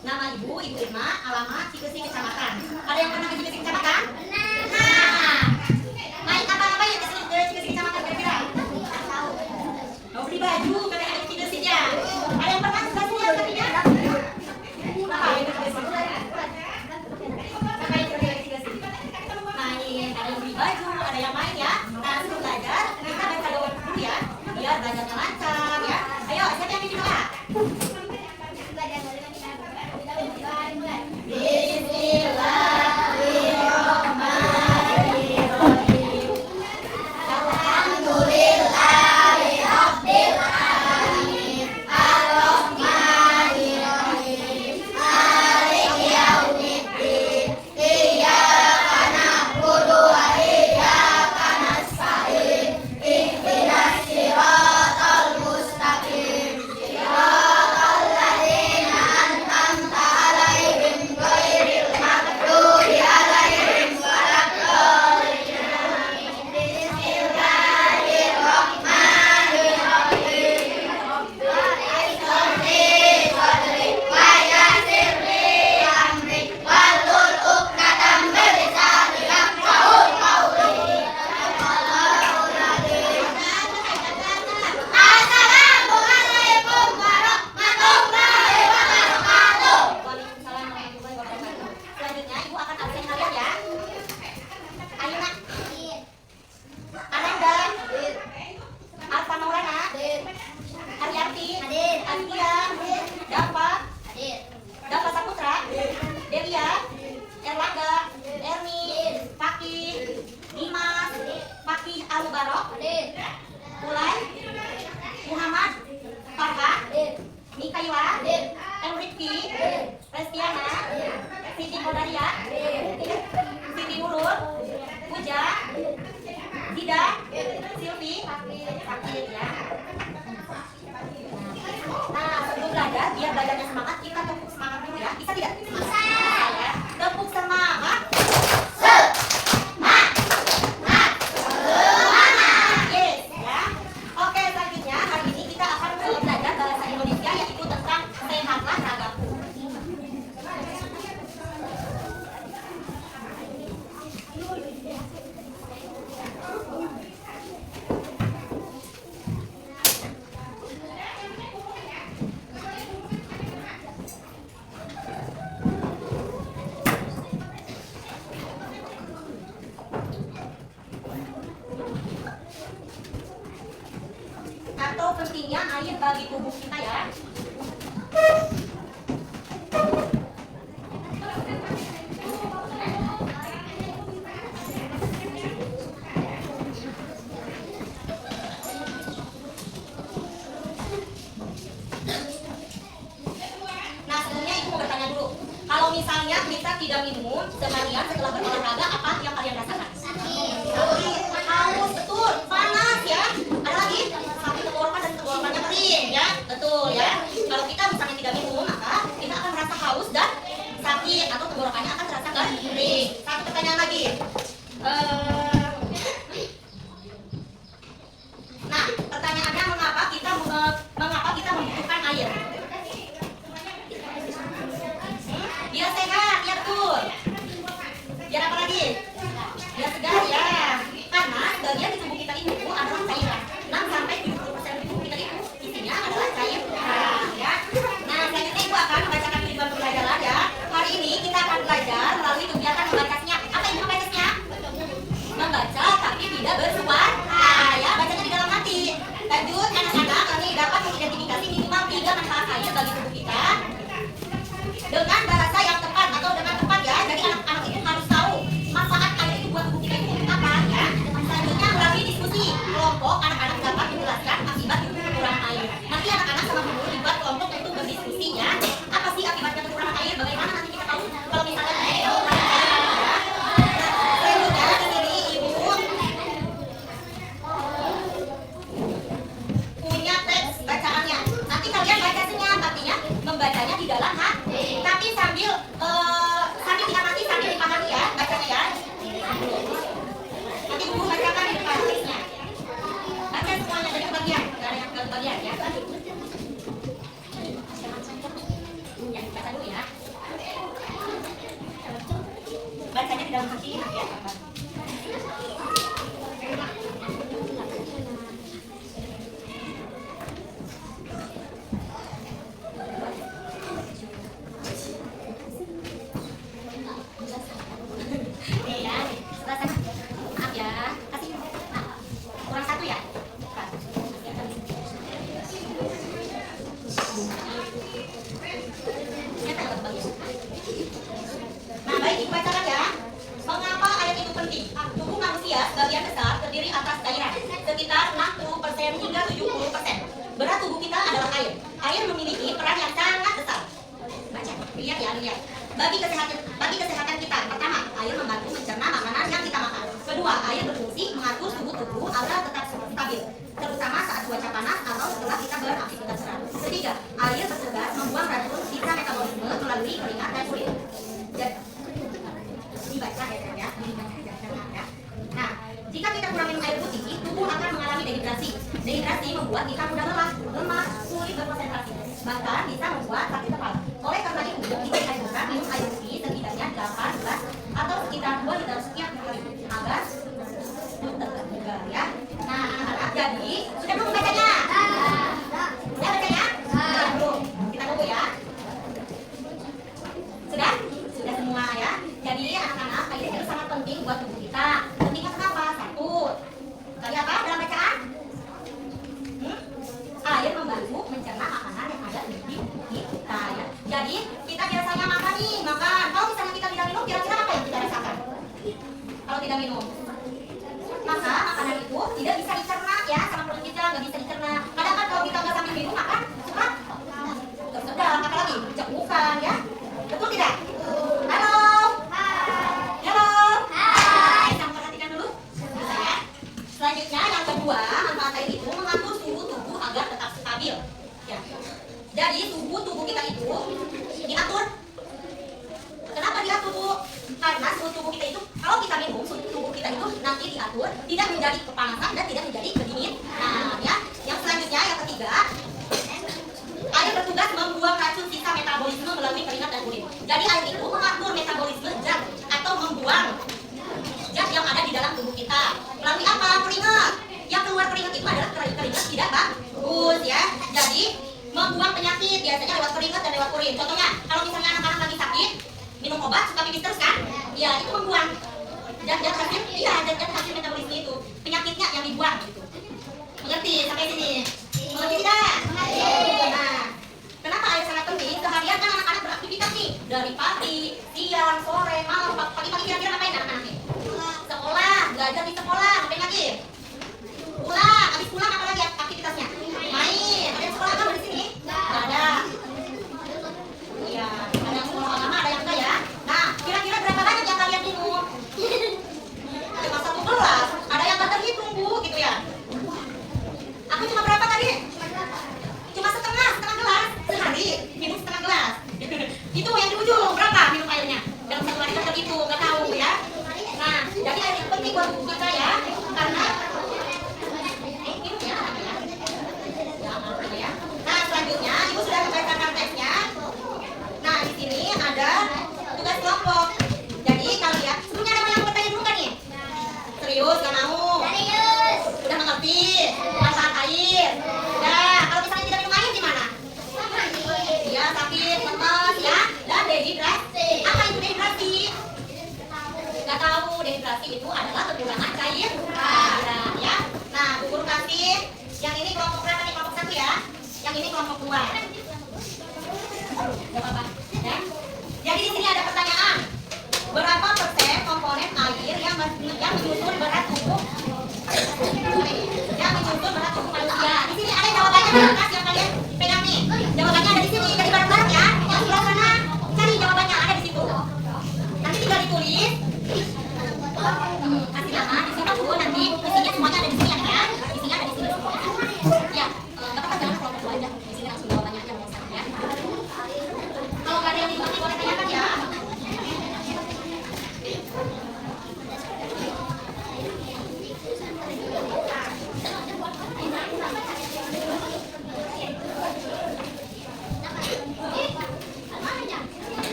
nama Ibu Irma, alamat Cikesi Kecamatan. Ada yang pernah ke Cikesi Kecamatan? Nah, main apa-apa ya ke Cikesi Kecamatan kira-kira? Mau beli baju karena ada Cikesi ya. Ada yang pernah ke Cikesi katanya? Ngapain ke Cikesi? Ngapain ke Cikesi? Main, ada yang beli baju, ada yang main ya. Nah, sebelum belajar, kita baca doa dulu ya, biar belajarnya lancar ya. Ayo, siapa yang bikin doa? Biar belajarnya semangat, kita tepuk semangat dulu ya. Bisa tidak? Bisa ya. Tepuk semangat. Semangat. Yes ya. Oke, selanjutnya hari ini kita akan belajar bahasa Indonesia, yaitu tentang sehatlah ragaku. Atau pentingnya air bagi tubuh kita ya. Nah, sebelumnya Ibu mau bertanya dulu. Kalau misalnya kita tidak minum seharian setelah berolahraga, apa yang kalian rasakan? Sakit, haus, betul, panas ya. Ada lagi? Sakit tenggorokan dan tenggorokannya kering ya. Betul ya. Kalau kita misalnya tidak minum, maka kita akan merasa haus dan sakit, atau tenggorokannya akan terasa kering. Satu pertanyaan lagi. Nah, pertanyaannya mengapa kita membutuhkan air? Biar sehat, ya betul. Biar apa lagi? Biar segar ya. Karena bagian di tubuh kita itu adalah cairan. 6-70% di tubuh kita itu isinya adalah cairan ya. Nah, selanjutnya Ibu akan membacakan tujuan pembelajaran ya. Hari ini kita akan belajar melalui kegiatan membaca senyap. Apa Ibu membaca senyap? Membaca tapi tidak bersuara ya. Bacanya di dalam hati. Lanjut, anak-anak kami dapat mengidentifikasi minimal 3 manfaat air bagi tubuh kita dengan bahasa yang tepat atau dengan tepat ya. Jadi anak-anak itu harus tahu manfaat air itu buat tubuh kita itu untuk apa ya. Selanjutnya melalui diskusi kelompok, anak-anak dapat menjelaskan akibat kekurangan air. Nanti anak-anak sama guru dibuat kelompok untuk berdiskusi ya. Apa sih akibatnya kekurangan air? Bagaimana nanti kita tahu kalau misalnya kita kekurangan air ya. Selanjutnya di sini Ibu punya teks bacaannya. Nanti kalian baca senyap, artinya membacanya di dalam hati. Tapi sambil diamati, sambil dipahami ya bacanya ya. Nanti Ibu bacakan di depan tulisnya. Baca semuanya dari kebagian, nggak ada yang kebagian ya. Ya, baca dulu ya. Bacanya di dalam hati ya. Nah, baik dibacakan ya. Mengapa ayat itu penting? Tubuh manusia sebagian besar terdiri atas cairan, sekitar 60% hingga 70%. Berat tubuh kita adalah air. Air memiliki peran yang sangat besar. Baca, lihat ya, lihat. Bagi kesehatan kita, pertama, air membantu mencerna makanan yang kita makan. Kedua, air berfungsi mengatur suhu tubuh agar tetap stabil, terutama saat cuaca panas atau setelah kita beraktivitas berat. Ketiga, air bertugas membuang racun sisa metabolisme melalui keringat dan kulit. Jadi, dibaca ya, ya. Nah, jika kita kurang minum air putih, tubuh akan mengalami dehidrasi. Dehidrasi membuat kita mudah lemah, sulit berkonsentrasi, bahkan bisa membuat sakit kepala. Oleh karena itu, kita dianjurkan minum air putih setidaknya 8 gelas atau sekitar 2 liter setiap hari agar terbuka ya. Nah, anak-anak, jadi sudah belum bacanya? Sudah bacanya? Sudah belum? Kita tunggu ya. Sudah? Sudah semua ya. Jadi anak-anak, air itu sangat penting buat tubuh kita. Pentingnya kenapa? Satu, tadi apa dalam bacaan? Air membantu mencerna makanan yang ada di kita ya. Jadi kita biasanya makan nih, makan. Kalau misalnya kita tidak minum, kira-kira apa yang kita rasakan? Kalau tidak minum, maka makanan itu tidak bisa dicerna ya sama perut kita, nggak bisa dicerna. Kadang kan kalau kita nggak sambil minum makan suka tersedam, apalagi cekukan ya. Betul tidak? Halo. Halo. Hai. Kita perhatikan dulu. Bisa ya. Selanjutnya yang kedua, manfaat air itu mengatur suhu tubuh agar tetap stabil. Ya. Jadi suhu tubuh kita itu diatur. Kenapa diatur, Bu? Karena suhu tubuh kita itu, kalau kita minum, suhu tubuh kita itu nanti diatur, tidak menjadi kepanasan dan tidak menjadi kedingin. Nah, ya. Yang selanjutnya, yang ketiga, air bertugas membuang racun sisa metabolisme melalui keringat dan kulit. Jadi air itu mengatur metabolisme zat atau membuang zat yang ada di dalam tubuh kita. Melalui apa? Keringat. Yang keluar keringat itu adalah keringat tidak bagus ya. Jadi membuang penyakit biasanya lewat keringat dan lewat urin. Contohnya, kalau misalnya anak-anak lagi sakit, minum obat suka pipis terus kan? Ya, itu membuang zat-zat hasil, iya, zat-zat hasil metabolisme itu. Penyakitnya yang dibuang gitu. Mengerti sampai sini? Mengerti tidak? Nah, kenapa air sangat penting? Seharian kan anak-anak beraktivitas nih, dari pagi, siang, sore, malam, pagi-pagi kira-kira ngapain anak-anak nih? Sekolah, belajar di sekolah, ngapain lagi? Pulang, habis pulang apa lagi aktivitasnya? Main. Ada yang sekolah agama di sini? Nggak ada. Iya, ada yang sekolah agama, ada yang enggak ya. Nah, kira-kira berapa banyak yang kalian minum? Cuma 1 gelas. Ada yang nggak terhitung, Bu, gitu ya. Aku cuma berapa tadi? Cuma setengah gelas sehari, minum setengah gelas. Itu yang di ujung berapa minum airnya? Dalam 1 hari kan terhitung, nggak tahu ya. Nah, jadi air itu penting buat tubuh kita ya, karena nah, selanjutnya Ibu sudah membacakan teksnya. Nah, di sini ada tugas kelompok. Jadi kalian sebelumnya ada yang bertanya dulu kan nih? Serius, gak mau? Serius. Sudah mengerti manfaat air? Sudah. Kalau misalnya tidak minum air gimana? Ya, sakit, lemas ya, dan dehidrasi. Apa itu dehidrasi? Gak tahu. Dehidrasi itu adalah kekurangan cairan ya. Nah, Bu Guru kasih yang ini kelompok berapa nih? Kelompok 1 ya. Yang ini kelompok 2. Gak apa-apa ya. Jadi di sini ada pertanyaan. Berapa persen komponen air yang menyusun berat tubuh? Yang menyusun berat tubuh manusia. Di sini ada jawabannya di atas yang kalian pegang nih. Jawabannya ada di sini, dari bareng-bareng ya. Yang sebelah sana cari jawabannya, ada di situ. Nanti tinggal ditulis. Kasih nama di situ dulu, nanti isinya semuanya ada di sini ya. Isinya ada di sini semua. Ya, enggak apa-apa, jangan kelompok 2 aja. Di sini langsung jawabannya aja ya. Kalau nggak ada yang dimengerti boleh tanyakan ya.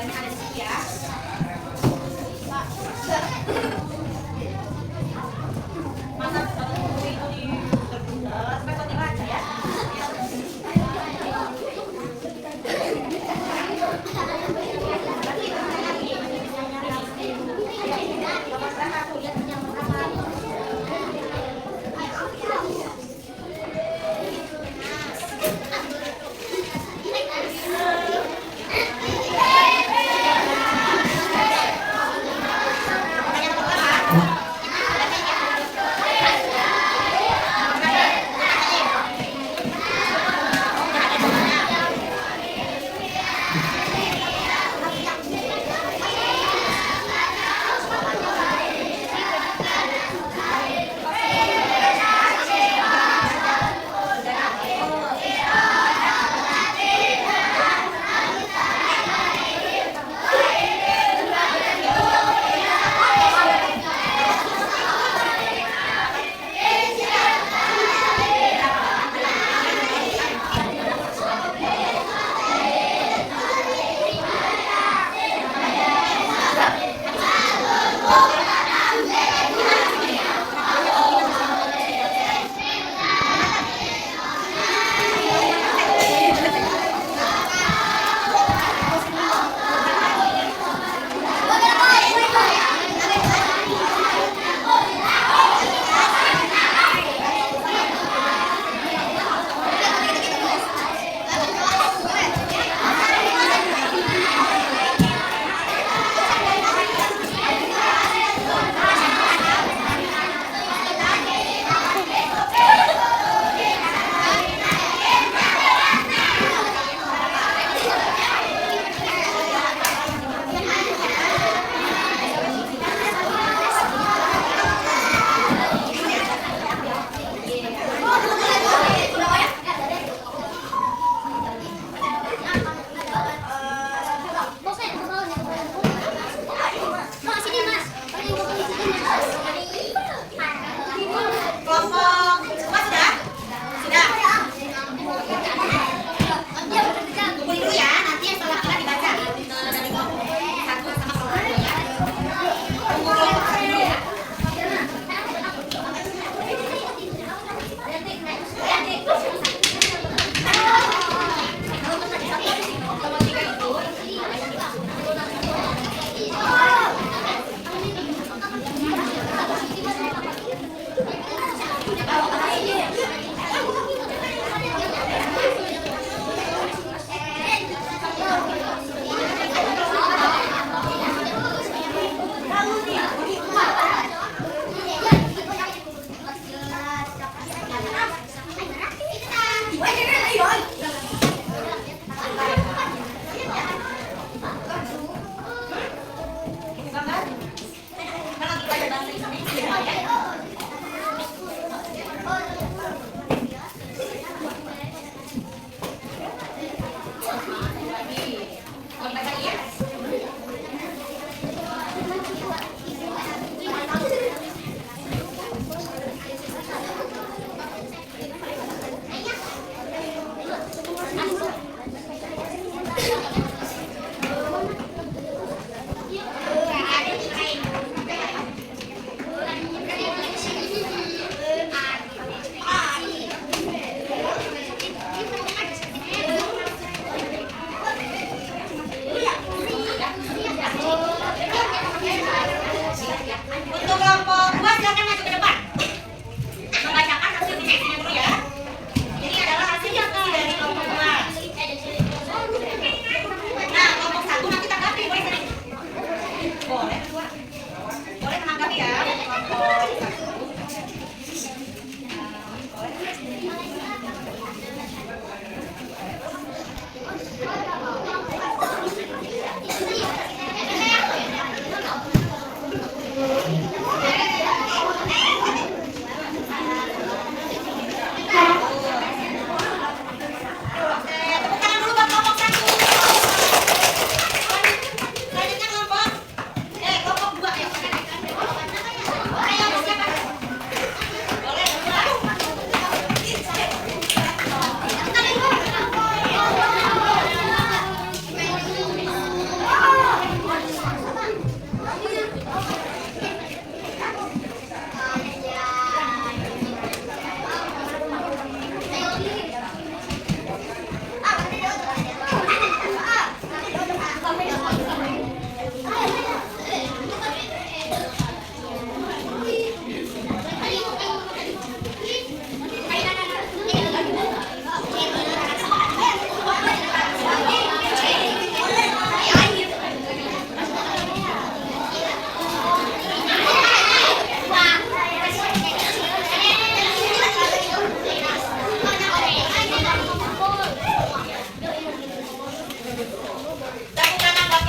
banyak ada di situ ya. Masa buku itu di sampai kau dibaca ya.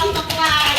untuk kuat.